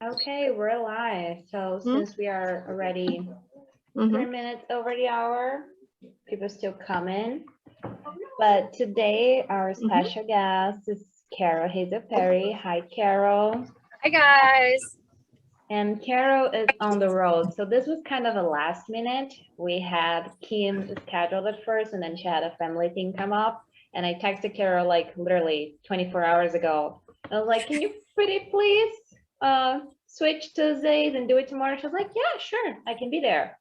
Okay, we're live. So since we are already 3 minutes over the hour, people still coming. But today our special guest is Hazel Perry. Hi, Carol. Hi, guys. And Carol is on the road. So this was kind of a last minute. We had Kim scheduled at first, and then she had a family thing come up. And I texted Carol like literally 24 hours ago. I was like, can you pretty please switch Tuesdays and do it tomorrow? She was like, yeah, sure, I can be there.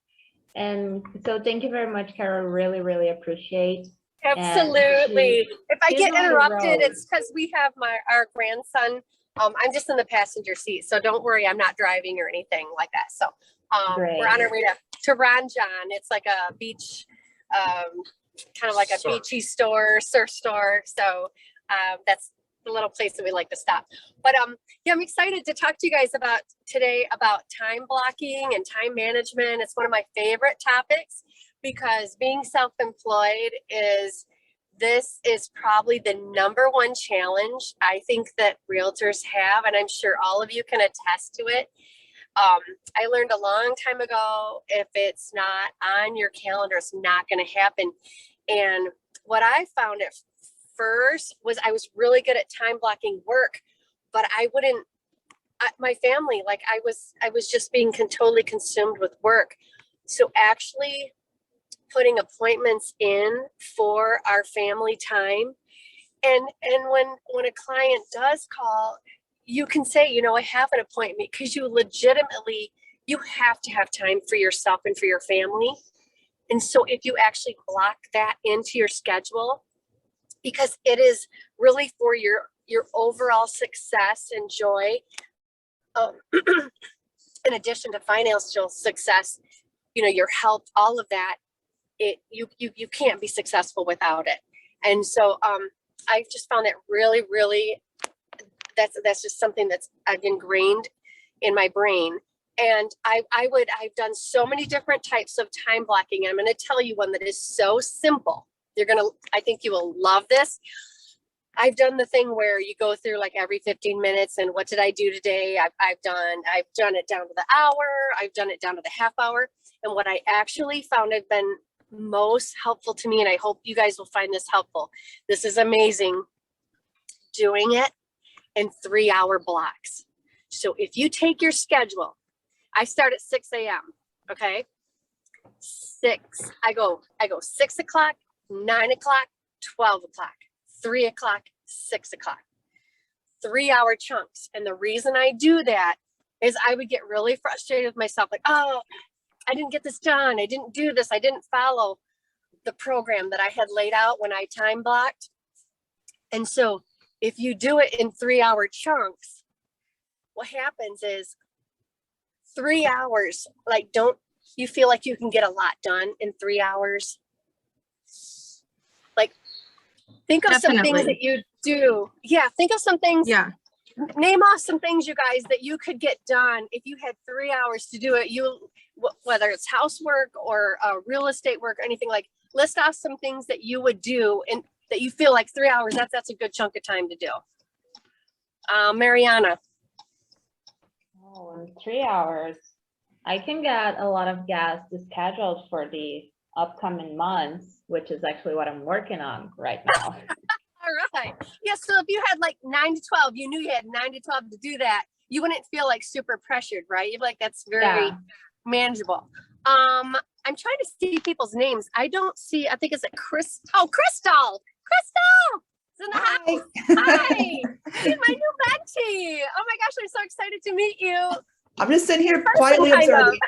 And so thank you very much, Carol. Really, really appreciate. Absolutely. If I get interrupted, it's because we have our grandson. I'm just in the passenger seat, so don't worry, I'm not driving or anything like that. So we're on our way to Ron John. It's like a beach, kind of like a beachy store, surf store. So that's the little place that we like to stop. But yeah, I'm excited to talk to you guys about today about time blocking and time management. It's one of my favorite topics because being self-employed is probably the number one challenge I think that realtors have, and I'm sure all of you can attest to it. I learned a long time ago, if it's not on your calendar, it's not going to happen. And what I found at first was I was really good at time blocking work, but my family, like I was just being totally consumed with work. So actually putting appointments in for our family time. And when a client does call, you can say, I have an appointment, because you have to have time for yourself and for your family. And so if you actually block that into your schedule, because it is really for your overall success and joy, in addition to financial success, your health, all of that, you can't be successful without it. And so I've just found that really that's just something I've ingrained in my brain. And I've done so many different types of time blocking. I'm going to tell you one that is so simple. I think you will love this. I've done the thing where you go through like every 15 minutes and what did I do today? I've done it down to the hour. I've done it down to the half hour. And what I actually found have been most helpful to me, and I hope you guys will find this helpful. This is amazing. Doing it in 3-hour blocks. So if you take your schedule, I start at 6 a.m. Okay. I go 6 o'clock, 9 o'clock, 12 o'clock, 3 o'clock, 6 o'clock, 3-hour chunks. And the reason I do that is I would get really frustrated with myself. Like, oh, I didn't get this done. I didn't do this. I didn't follow the program that I had laid out when I time blocked. And so if you do it in 3-hour chunks, what happens is 3 hours, like, don't you feel like you can get a lot done in 3 hours? Like, think of some things that you do. Yeah. Think of some things. Yeah. Name off some things, you guys, that you could get done if you had 3 hours to do it. Whether it's housework or real estate work or anything, like, list off some things that you would do and that you feel like 3 hours, that's a good chunk of time to do. Mariana. Oh, in 3 hours. I can get a lot of guests scheduled for the upcoming months, which is actually what I'm working on right now. All right. Yeah. So if you had like 9 to 12, you knew you had 9 to 12 to do that, you wouldn't feel like super pressured, right? You're like, that's very manageable. I'm trying to see people's names. I don't see, I think it's Chris. Oh, Crystal. Is in the house. Hi. She's my new mentee. Oh my gosh, I'm so excited to meet you. I'm just sitting here quietly observing.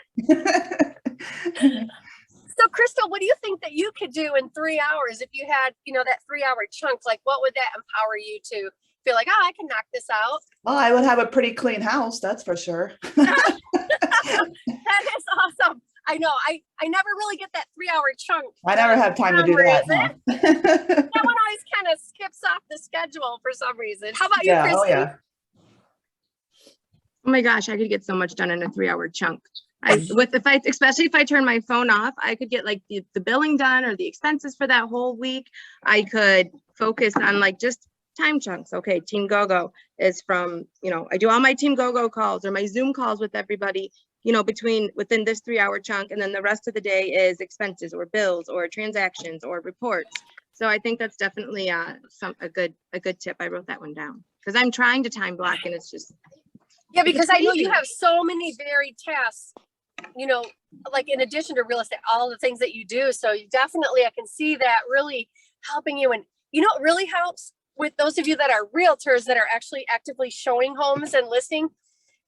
So Crystal, what do you think that you could do in 3 hours if you had, that 3-hour chunk? Like, what would that empower you to feel like, oh, I can knock this out? Well, I would have a pretty clean house, that's for sure. That is awesome. I know. I never really get that 3-hour chunk. I never have time to do that. No. That one always kind of skips off the schedule for some reason. How about you, Christy? Oh, yeah. Oh my gosh, I could get so much done in a 3-hour chunk. Especially if I turn my phone off, I could get like the billing done or the expenses for that whole week. I could focus on like just time chunks. Okay, Team Gogo is from, I do all my Team Gogo calls or my Zoom calls with everybody, within this 3-hour chunk. And then the rest of the day is expenses or bills or transactions or reports. So I think that's definitely a good tip. I wrote that one down because I'm trying to time block and it's just. Yeah, because I know you have so many varied tasks, like in addition to real estate, all the things that you do. So you definitely, I can see that really helping you. And it really helps with those of you that are realtors that are actually actively showing homes and listing.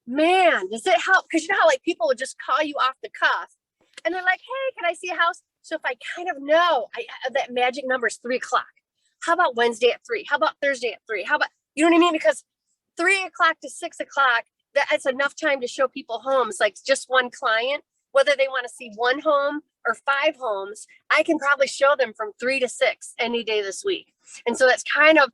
Man, does it help? Because you know how like people would just call you off the cuff and they're like, hey, can I see a house? So if I kind of know that magic number is 3:00, how about Wednesday at 3? How about Thursday at 3? How about, you know what I mean? Because 3:00 to 6:00, that's enough time to show people homes, like just one client, whether they want to see one home or 5 homes, I can probably show them from 3 to 6 any day this week. And so that's kind of,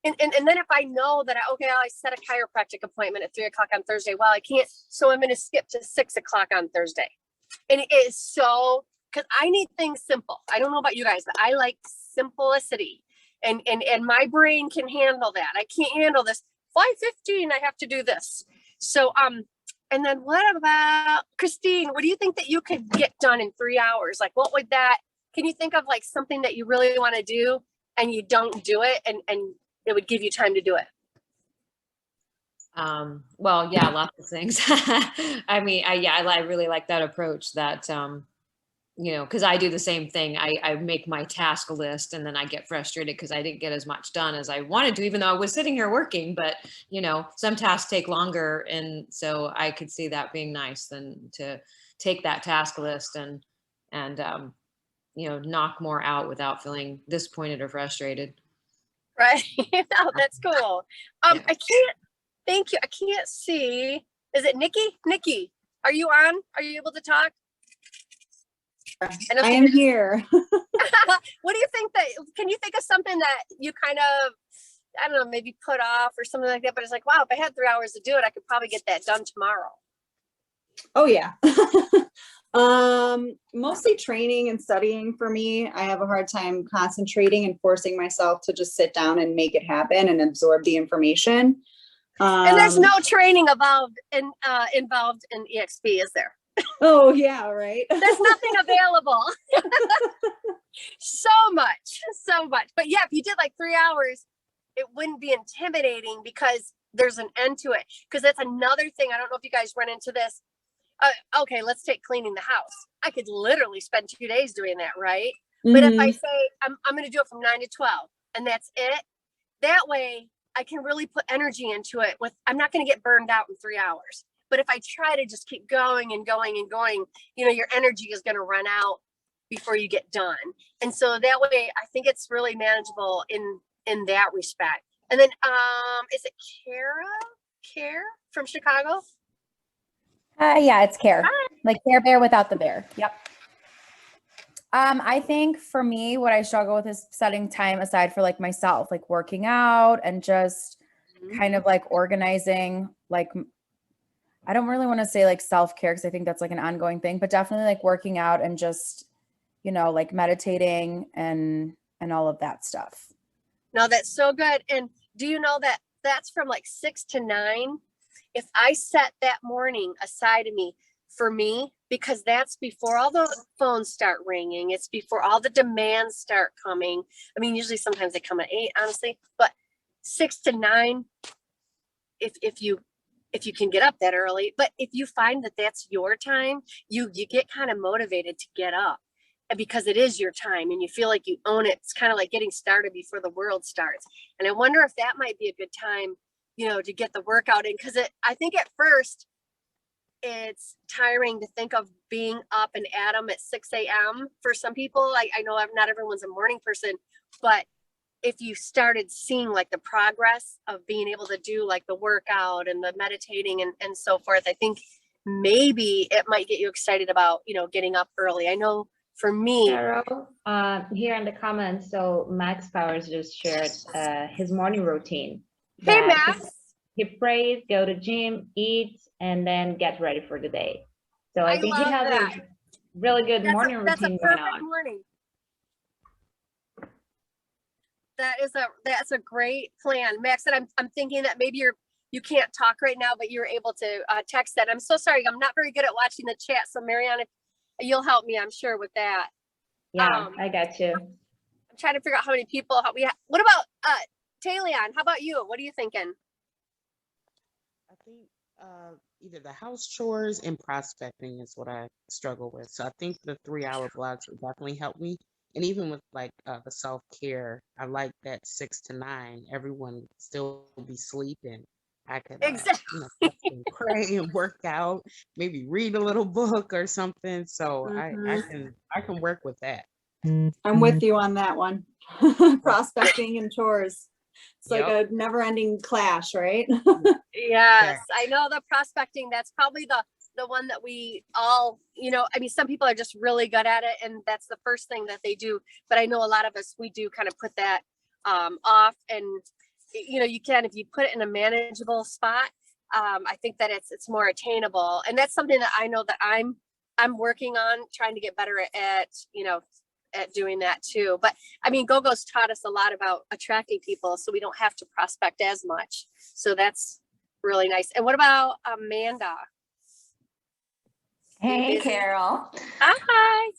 and then if I know that, I set a chiropractic appointment at 3:00 on Thursday. Well, I can't, so I'm going to skip to 6:00 on Thursday. And it is so, because I need things simple. I don't know about you guys, but I like simplicity and my brain can handle that. I can't handle this 5:15. I have to do this. So, and then what about Christine? What do you think that you could get done in 3 hours? Like, what would that, can you think of like something that you really want to do and you don't do it and it would give you time to do it? Well, yeah, lots of things. I mean, I really like that approach that, because I do the same thing. I make my task list and then I get frustrated because I didn't get as much done as I wanted to, even though I was sitting here working, but some tasks take longer. And so I could see that being nice than to take that task list and knock more out without feeling disappointed or frustrated. Right. No, that's cool. Yeah. I can't, thank you. I can't see. Is it Nikki? Nikki, are you on? Are you able to talk? I am here. What do you think can you think of something that you kind of, I don't know, maybe put off or something like that, but it's like, wow, if I had 3 hours to do it, I could probably get that done tomorrow. Oh yeah. Mostly training and studying for me. I have a hard time concentrating and forcing myself to just sit down and make it happen and absorb the information. And there's no training involved in EXP, is there? Oh yeah, right. There's nothing available. So much. But yeah, if you did like 3 hours, it wouldn't be intimidating because there's an end to it. Because that's another thing. I don't know if you guys run into this. Okay, let's take cleaning the house. I could literally spend 2 days doing that, right? Mm-hmm. But if I say I'm going to do it from 9 to 12 and that's it, that way I can really put energy into it. I'm not going to get burned out in 3 hours. But if I try to just keep going and going and going, your energy is going to run out before you get done. And so that way, I think it's really manageable in that respect. And then, is it Care from Chicago? Yeah, it's Care. Hi. Like Care Bear without the bear. Yep. I think for me, what I struggle with is setting time aside for like myself, like working out and just kind of like organizing, like, I don't really want to say like self-care because I think that's like an ongoing thing, but definitely like working out and just, like meditating and all of that stuff. No, that's so good. And do you know that that's from like 6 to 9? If I set that morning aside for me, because that's before all the phones start ringing. It's before all the demands start coming. I mean, usually sometimes they come at 8, honestly, but 6 to 9, if you can get up that early, but if you find that that's your time, you get kind of motivated to get up because it is your time and you feel like you own it. It's kind of like getting started before the world starts. And I wonder if that might be a good time, to get the workout in. Cause I think at first it's tiring to think of being up and at 'em at 6 a.m. for some people. I know not everyone's a morning person, but if you started seeing like the progress of being able to do like the workout and the meditating and so forth, I think maybe it might get you excited about, getting up early. I know for me. Carol, here in the comments, so Max Powers just shared his morning routine. Hey, Max. He prays, go to gym, eat, and then get ready for the day. So I think he has a really good morning routine going on. Morning. That's a great plan, Max. And I'm thinking that maybe you can't talk right now, but you're able to text that. I'm so sorry. I'm not very good at watching the chat. So Marianne, if you'll help me, I'm sure, with that. Yeah, I got you. I'm trying to figure out how many people we have. What about Talion? How about you? What are you thinking? I think either the house chores and prospecting is what I struggle with. So I think the 3-hour blocks would definitely help me. And even with like the self-care, I like that 6 to 9, everyone would still be sleeping. I could pray and work out, maybe read a little book or something. So I can work with that. I'm with you on that one. Prospecting and chores. It's like a never-ending clash, right? Yes, I know the prospecting. That's probably the one that we all, I mean, some people are just really good at it, and that's the first thing that they do. But I know a lot of us, we do kind of put that off, and you can, if you put it in a manageable spot. I think that it's more attainable, and that's something that I know that I'm working on, trying to get better at doing that too. But I mean, Gogo's taught us a lot about attracting people, so we don't have to prospect as much. So that's really nice. And what about Amanda? Hey, Carol. Hi.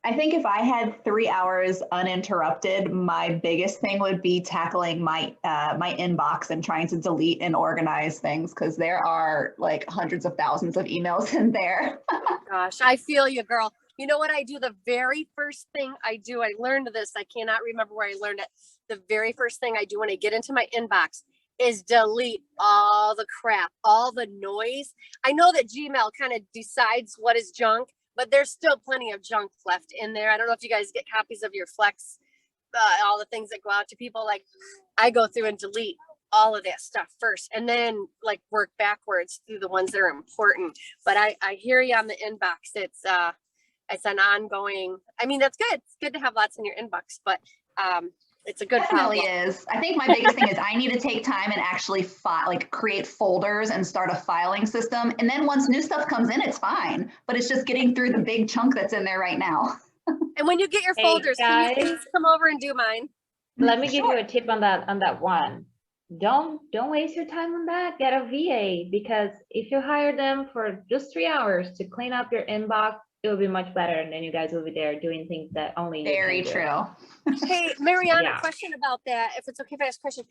I think if I had 3 hours uninterrupted, my biggest thing would be tackling my my inbox and trying to delete and organize things, because there are like hundreds of thousands of emails in there. Gosh, I feel you, girl. You know what I do? The very first thing I do, I learned this. I cannot remember where I learned it. The very first thing I do when I get into my inbox is delete all the crap, all the noise. I know that Gmail kind of decides what is junk, but there's still plenty of junk left in there. I don't know if you guys get copies of your Flex, all the things that go out to people. Like, I go through and delete all of that stuff first, and then like work backwards through the ones that are important. But I hear you on the inbox. It's an ongoing, I mean, that's good. It's good to have lots in your inbox, but it's a good Definitely problem. is. I think my biggest thing is I need to take time and actually create folders and start a filing system. And then once new stuff comes in, it's fine. But it's just getting through the big chunk that's in there right now. And when you get your folders, can you please come over and do mine? Let me give you a tip on that one. Don't waste your time on that. Get a VA, because if you hire them for just 3 hours to clean up your inbox, it will be much better, and then you guys will be there doing things that only you Very can do. true. Hey, Marianne, a question about that, if it's okay if I ask a question.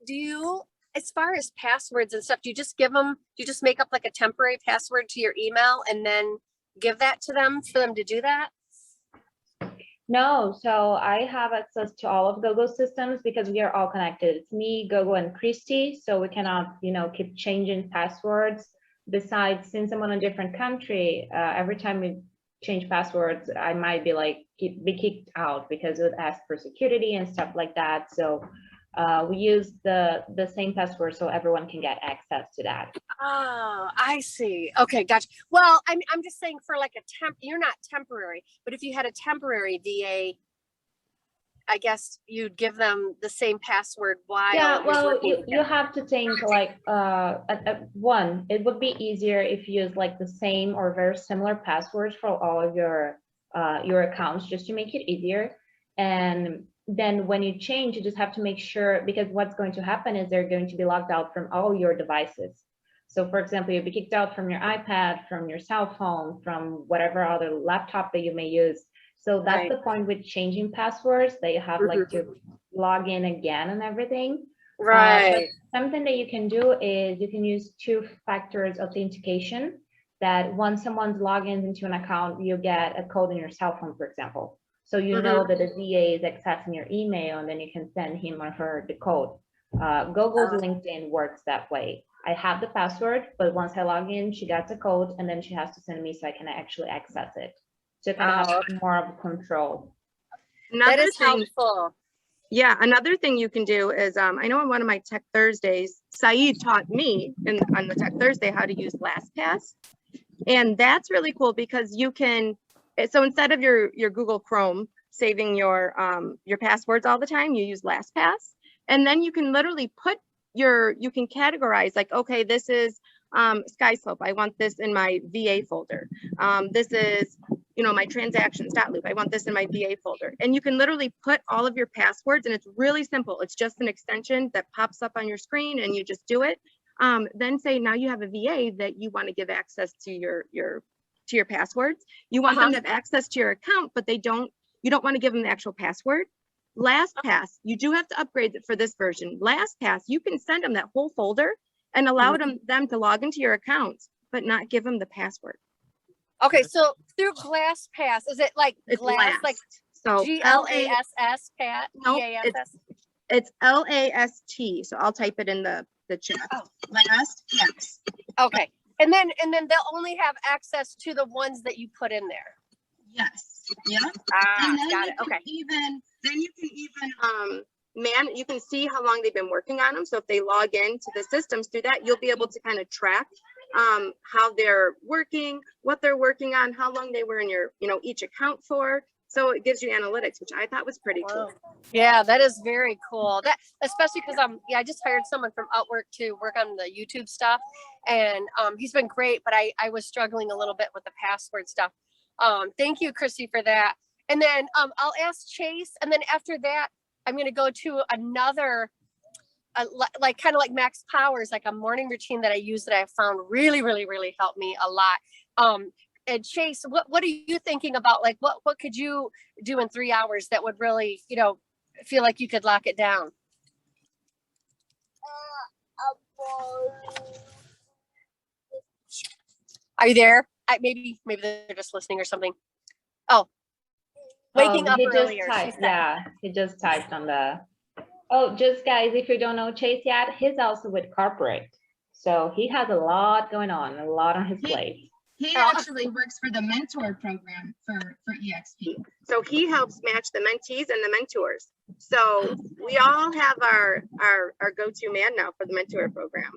Do you, as far as passwords and stuff, do you just make up like a temporary password to your email and then give that to them for them to do that? No, so I have access to all of Gogo's systems because we are all connected. It's me, Gogo, and Christy, so we cannot, keep changing passwords. Besides, since I'm in a different country, every time we change passwords, I might be kicked out because it would ask for security and stuff like that. So we use the same password so everyone can get access to that. Oh, I see. Okay, gotcha. Well, I'm just saying, for like you're not temporary, but if you had a temporary VA, I guess you'd give them the same password while. Yeah, well, you have to think like one, it would be easier if you use like the same or very similar passwords for all of your accounts, just to make it easier. And then when you change, you just have to make sure, because what's going to happen is they're going to be logged out from all your devices. So for example, you'll be kicked out from your iPad, from your cell phone, from whatever other laptop that you may use. So that's the point with changing passwords, that you have like to log in again and everything. Right. Something that you can do is you can use 2-factor authentication, that once someone's logins into an account, you get a code in your cell phone, for example. So you know that the VA is accessing your email, and then you can send him or her the code. Gogo's LinkedIn works that way. I have the password, but once I log in, she gets a code, and then she has to send me so I can actually access it. So kind of have more of control. That is helpful. Yeah, another thing you can do is, I know on one of my Tech Thursdays, Saeed taught me on the Tech Thursday how to use LastPass. And that's really cool because you can, so instead of your Google Chrome saving your passwords all the time, you use LastPass. And then you can literally put you can categorize, like, okay, this is Skyslope. I want this in my VA folder. This is you know, my transactions loop. I want this in my VA folder. And you can literally put all of your passwords, and it's really simple. It's just an extension that pops up on your screen and you just do it. Then say now you have a VA that you want to give access to your passwords. You want them to have access to your account, but you don't want to give them the actual password. LastPass, you do have to upgrade it for this version. LastPass, you can send them that whole folder and allow them to log into your accounts, but not give them the password. Okay, so through LastPass, is it like glass, like so GLASS, Pat? No, it's LAST. So I'll type it in the chat. LastPass. Okay, and then they'll only have access to the ones that you put in there. Yes. Yeah. And then got it. Okay. You can see how long they've been working on them. So if they log into the systems through that, you'll be able to kind of track how they're working, what they're working on, how long they were in your, each account for. So it gives you analytics, which I thought was pretty cool. Yeah, that is very cool. That especially because I just hired someone from Outwork to work on the YouTube stuff, and he's been great. But I was struggling a little bit with the password stuff. Thank you, Christy, for that. And then I'll ask Chase, and then after that, I'm going to go to another, like kind of like Max Powers, like a morning routine that I use that I found really, really, really helped me a lot. And Chase, what are you thinking about? Like, what could you do in 3 hours that would really, feel like you could lock it down? Are you there? Maybe they're just listening or something. Oh, waking up earlier. Yeah, he just typed on the. Oh, just guys, if you don't know Chase yet, he's also with corporate, so he has a lot going on, a lot on his plate. He actually works for the mentor program for EXP. So he helps match the mentees and the mentors. So we all have our go-to man now for the mentor program.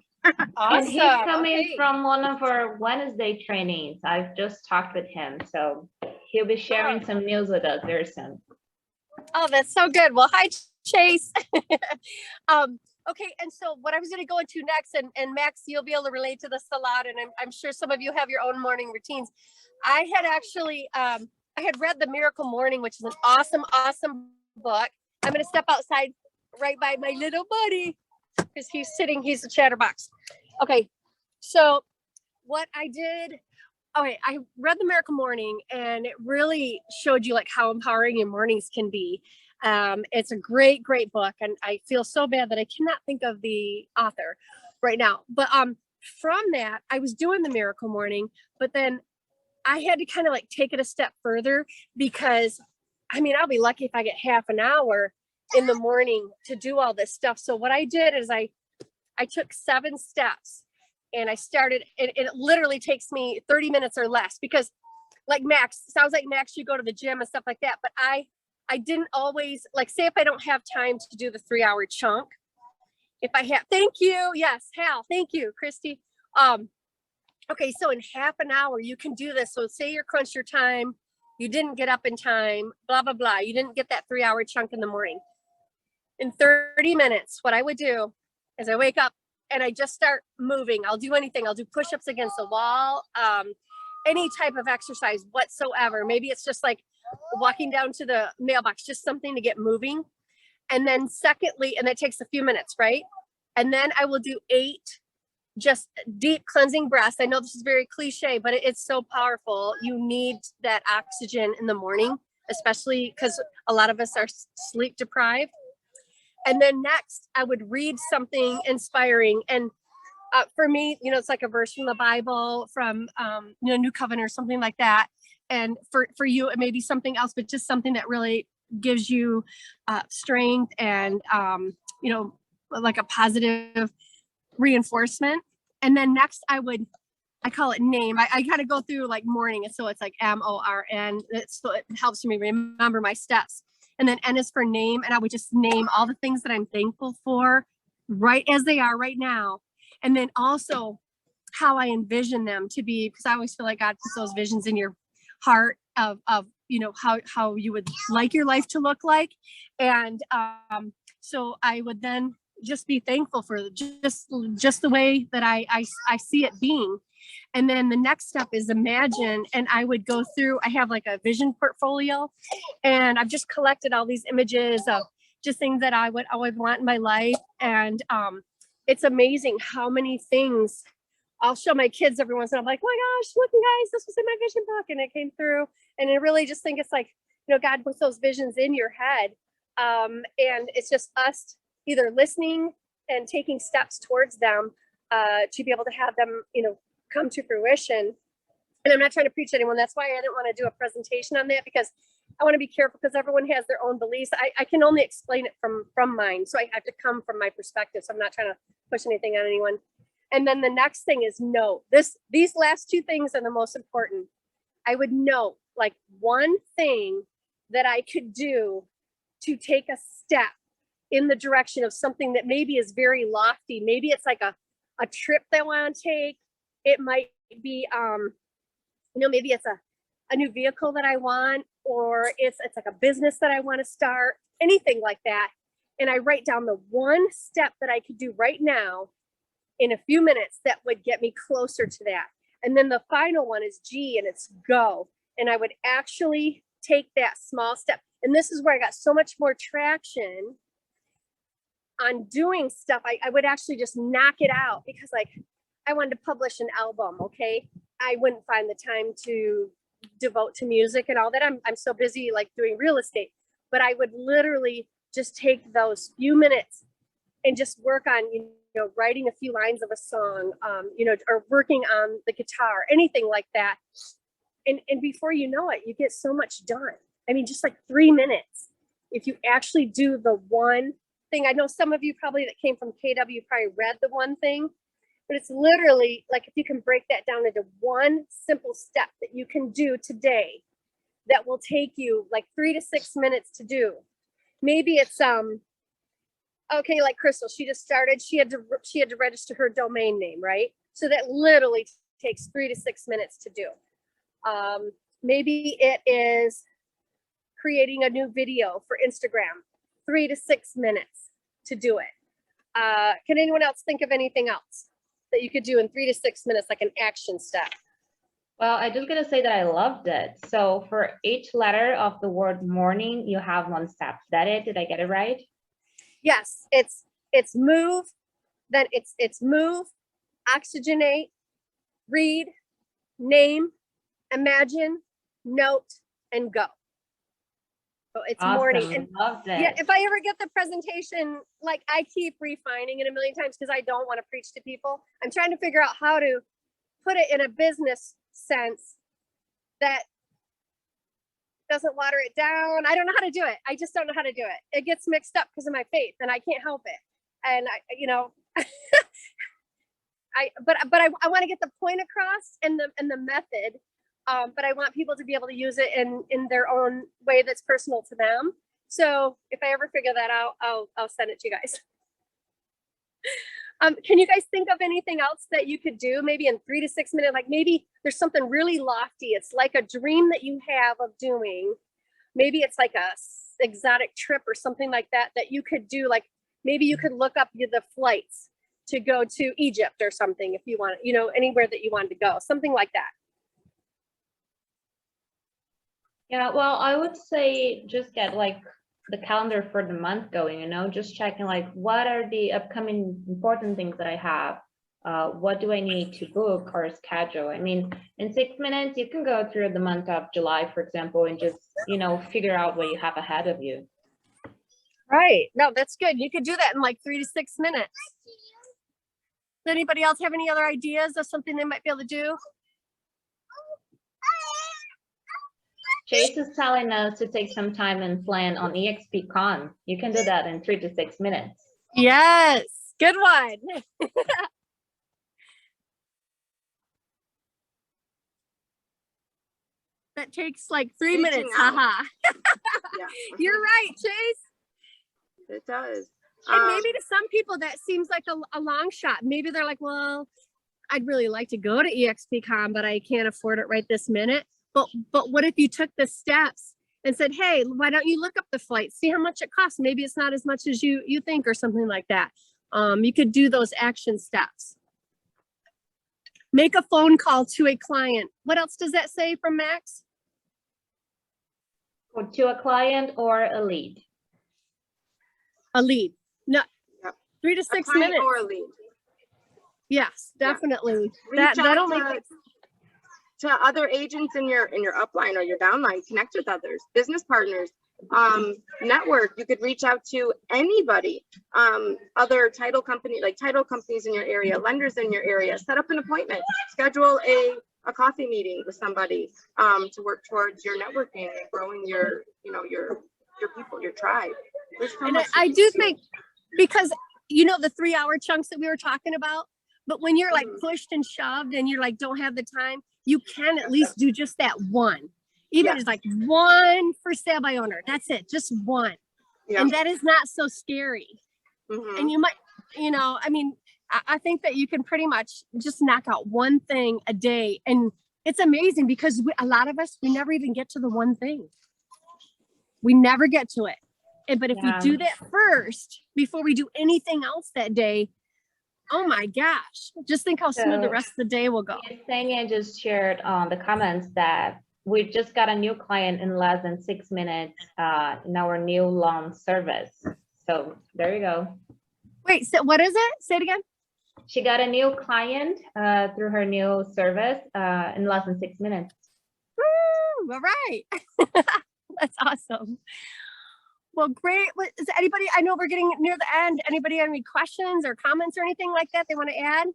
Awesome. And he's coming from one of our Wednesday trainings. I've just talked with him, so he'll be sharing some news with us very soon. Oh, that's so good. Well, hi, Chase. Okay, and so what I was going to go into next, and Max, you'll be able to relate to this a lot, and I'm sure some of you have your own morning routines. I had actually, I had read The Miracle Morning, which is an awesome, awesome book. I'm going to step outside right by my little buddy because he's a chatterbox. Okay, so what I did, I read The Miracle Morning, and it really showed you like how empowering your mornings can be. It's a great, great book, and I feel so bad that I cannot think of the author right now. But from that, I was doing The Miracle Morning, but then I had to kind of like take it a step further because, I'll be lucky if I get half an hour in the morning to do all this stuff. So what I did is I took 7 steps, and I started, and it literally takes me 30 minutes or less because, like Max, sounds like Max, you go to the gym and stuff like that, but I didn't always, like, say if I don't have time to do the 3-hour chunk, if I have, thank you. Yes, Hal, thank you, Christy. Okay, so in half an hour, you can do this. So say you're crunched your time, you didn't get up in time, blah, blah, blah. You didn't get that 3-hour chunk in the morning. In 30 minutes, what I would do is I wake up and I just start moving. I'll do anything. I'll do push-ups against the wall, any type of exercise whatsoever. Maybe it's just like walking down to the mailbox, just something to get moving. And then secondly, and that takes a few minutes, right? And then I will do 8 just deep cleansing breaths. I know this is very cliche, but it's so powerful. You need that oxygen in the morning, especially because a lot of us are sleep deprived. And then next, I would read something inspiring. And for me, it's like a verse from the Bible, from New Covenant or something like that. And for you, it may be something else, but just something that really gives you strength and, like a positive reinforcement. And then next I call it name. I kind of go through like morning. And so it's like MORN. So it helps me remember my steps. And then N is for name. And I would just name all the things that I'm thankful for right as they are right now. And then also how I envision them to be, because I always feel like God puts those visions in your heart of how you would like your life to look like. And so I would then just be thankful for just the way that I see it being. And then the next step is imagine, and I would go through, I have like a vision portfolio, and I've just collected all these images of just things that I would want in my life. And it's amazing how many things I'll show my kids every once in a while. I'm like, oh my gosh, look, you guys, this was in my vision book, and it came through. And I really just think it's like, you know, God puts those visions in your head. And it's just us either listening and taking steps towards them to be able to have them, you know, come to fruition. And I'm not trying to preach to anyone. That's why I didn't want to do a presentation on that, because I want to be careful, because everyone has their own beliefs. I can only explain it from mine. So I have to come from my perspective. So I'm not trying to push anything on anyone. And then the next thing is know these last two things are the most important. I would know like one thing that I could do to take a step in the direction of something that maybe is very lofty. Maybe it's like a trip that I want to take. It might be, you know, maybe it's a new vehicle that I want, or it's like a business that I want to start, anything like that. And I write down the one step that I could do right now in a few minutes that would get me closer to that. And then the final one is G, and it's go. And I would actually take that small step. And this is where I got so much more traction on doing stuff. I would actually just knock it out, because like I wanted to publish an album. Okay. I wouldn't find the time to devote to music and all that. I'm so busy like doing real estate, but I would literally just take those few minutes and just work on, you know, writing a few lines of a song, you know, or working on the guitar, anything like that. And before you know it, you get so much done. I mean, just like 3 minutes. If you actually do the one thing, I know some of you probably that came from KW probably read the one thing, but it's literally like, if you can break that down into one simple step that you can do today, that will take you like 3 to 6 minutes to do. Maybe it's, okay, like Crystal, she just started, she had to register her domain name, right? So that literally takes 3 to 6 minutes to do. Maybe it is creating a new video for Instagram, 3 to 6 minutes to do it. Can anyone else think of anything else that you could do in 3 to 6 minutes, like an action step? Well, I'm just gonna say that I loved it. So for each letter of the word morning, you have one step. Is that it? Did I get it right? Yes, it's move, then it's move, oxygenate, read, name, imagine, note, and go. So it's awesome. morning. And loved it. yeah, if I ever get the presentation, like I keep refining it a million times because I don't want to preach to people. I'm trying to figure out how to put it in a business sense that doesn't water it down. I don't know how to do it. I just don't know how to do it. It gets mixed up because of my faith, and I can't help it. And I, you know, but I want to get the point across and the method. But I want people to be able to use it in their own way that's personal to them. So if I ever figure that out, I'll send it to you guys. Can you guys think of anything else that you could do maybe in 3 to 6 minutes? Like maybe there's something really lofty. It's like a dream that you have of doing. Maybe it's like a exotic trip or something like that you could do. Like maybe you could look up the flights to go to Egypt or something if you want, you know, anywhere that you wanted to go, something like that. Yeah, well, I would say just get like the calendar for the month going, you know, just checking like what are the upcoming important things that I have. What do I need to book or schedule? I mean, in 6 minutes, you can go through the month of July, for example, and just, you know, figure out what you have ahead of you. Right. No, that's good. You could do that in like 3 to 6 minutes. Does anybody else have any other ideas of something they might be able to do? Chase is telling us to take some time and plan on EXPCon. You can do that in 3 to 6 minutes. Yes, good one. That takes like 3 minutes. Haha. Yeah. You're right, Chase. It does. And maybe to some people that seems like a long shot. Maybe they're like, well, I'd really like to go to EXPCon, but I can't afford it right this minute. But what if you took the steps and said, hey, why don't you look up the flight, see how much it costs? Maybe it's not as much as you think or something like that. You could do those action steps. Make a phone call to a client. What else does that say from Max? Or to a client or a lead. A lead. No, Yep. 3 to A 6 client minutes. or a lead. Yes, definitely. Reach That out that'll make to other agents in your upline or your downline. Connect with others, business partners, network. You could reach out to anybody, other title companies in your area, lenders in your area. Set up an appointment. Schedule a coffee meeting with somebody to work towards your networking and growing your people, your tribe. and I do think, because the 3-hour chunks that we were talking about, but when you're like pushed and shoved and you're like don't have the time, you can at least do just that one. Even it's like one for sale by owner. That's it, just one. Yeah. And that is not so scary. Mhm. And you might, I think that you can pretty much just knock out one thing a day. And it's amazing because a lot of us, we never even get to the one thing. We never get to it. But if we do that first, before we do anything else that day, oh my gosh, just think how smooth the rest of the day will go. Yesenia just shared on the comments that we just got a new client in less than 6 minutes in our new loan service. So there you go. Wait, so what is it? Say it again. She got a new client through her new service in less than 6 minutes. Woo, all right. That's awesome. Well, great. Is anybody, I know we're getting near the end. Anybody have any questions or comments or anything like that they want to add?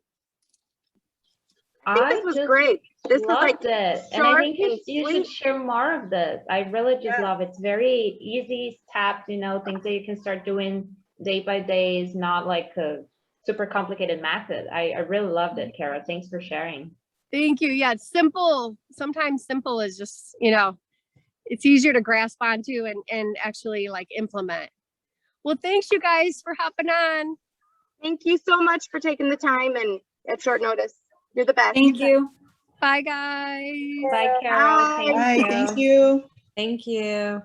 I think this was great. This was like it. And I think you should share more of this. I really just love it. It's very easy steps, things that you can start doing day by day. Is not like a super complicated method. I really loved it, Kara. Thanks for sharing. Thank you. Yeah, it's simple. Sometimes simple is just, it's easier to grasp onto and actually like implement. Well, thanks you guys for hopping on. Thank you so much for taking the time and at short notice. You're the best. Thank you. Bye, guys. Bye, Carol. Bye. Thank you. Thank you.